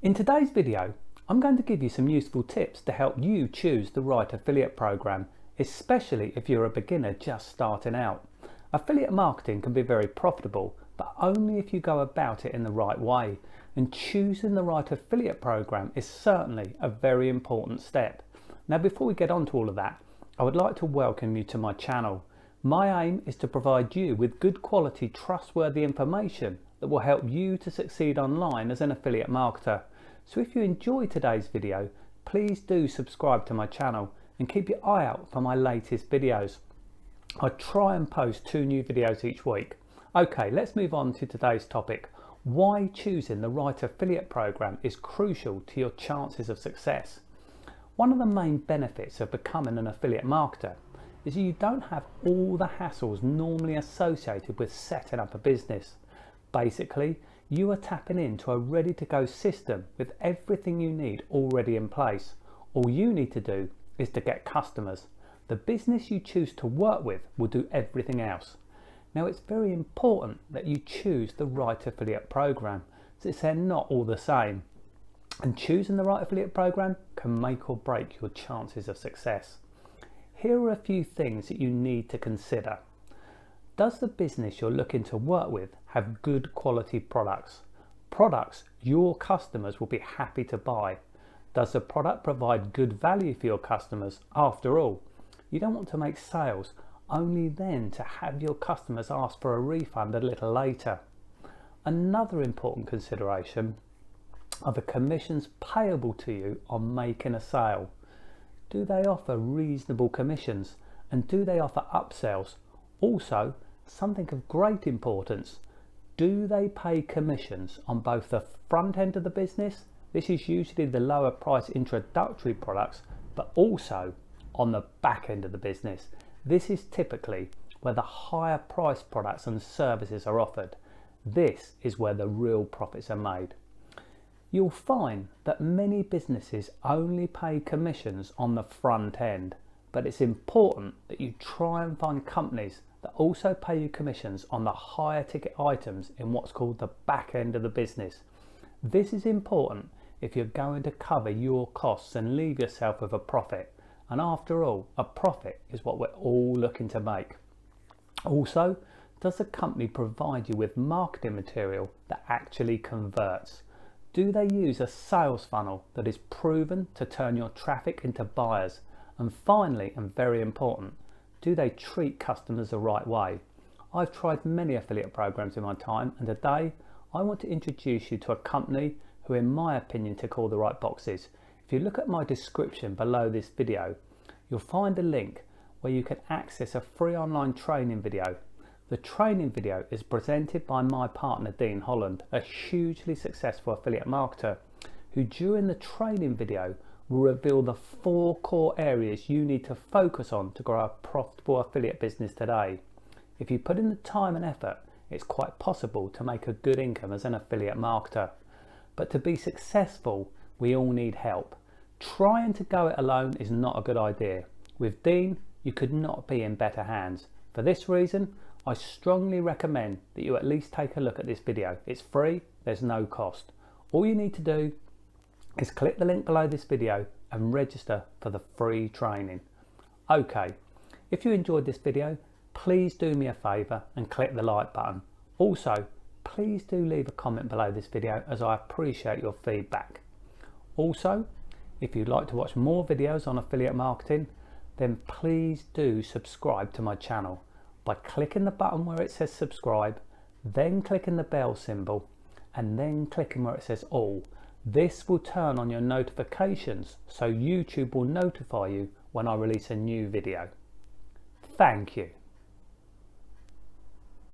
In today's video, I'm going to give you some useful tips to help you choose the right affiliate program, especially if you're a beginner just starting out. Affiliate marketing can be very profitable, but only if you go about it in the right way, and choosing the right affiliate program is certainly a very important step. Now, before we get on to all of that, I would like to welcome you to my channel. My aim is to provide you with good quality, trustworthy information that will help you to succeed online as an affiliate marketer. So if you enjoy today's video, please do subscribe to my channel and keep your eye out for my latest videos. I try and post 2 new videos each week. Okay, let's move on to today's topic. Why choosing the right affiliate program is crucial to your chances of success. One of the main benefits of becoming an affiliate marketer is you don't have all the hassles normally associated with setting up a business. Basically, you are tapping into a ready-to-go system with everything you need already in place. All you need to do is to get customers. The business you choose to work with will do everything else. Now, it's very important that you choose the right affiliate program, since they're not all the same. And choosing the right affiliate program can make or break your chances of success. Here are a few things that you need to consider. Does the business you're looking to work with have good quality products? Products your customers will be happy to buy. Does the product provide good value for your customers? After all, you don't want to make sales only then to have your customers ask for a refund a little later. Another important consideration are the commissions payable to you on making a sale. Do they offer reasonable commissions, and do they offer upsells? Also, something of great importance, do they pay commissions on both the front end of the business, this is usually the lower price introductory products, but also on the back end of the business. This is typically where the higher price products and services are offered. This is where the real profits are made. You'll find that many businesses only pay commissions on the front end, but it's important that you try and find companies that also pay you commissions on the higher ticket items in what's called the back end of the business. This is important if you're going to cover your costs and leave yourself with a profit. And after all, a profit is what we're all looking to make. Also, does the company provide you with marketing material that actually converts? Do they use a sales funnel that is proven to turn your traffic into buyers? And finally, and very important, do they treat customers the right way? I've tried many affiliate programs in my time, and today I want to introduce you to a company who, in my opinion, tick all the right boxes. If you look at my description below this video, you'll find a link where you can access a free online training video. The training video is presented by my partner Dean Holland, a hugely successful affiliate marketer, who during the training video will reveal the 4 core areas you need to focus on to grow a profitable affiliate business today. If you put in the time and effort, it's quite possible to make a good income as an affiliate marketer. But to be successful, we all need help. Trying to go it alone is not a good idea. With Dean, you could not be in better hands. For this reason, I strongly recommend that you at least take a look at this video. It's free, there's no cost. All you need to do is click the link below this video and register for the free training. Okay, if you enjoyed this video, please do me a favour and click the like button. Also, please do leave a comment below this video as I appreciate your feedback. Also, if you'd like to watch more videos on affiliate marketing, then please do subscribe to my channel by clicking the button where it says subscribe, then clicking the bell symbol, and then clicking where it says all. This will turn on your notifications so YouTube will notify you when I release a new video. Thank you.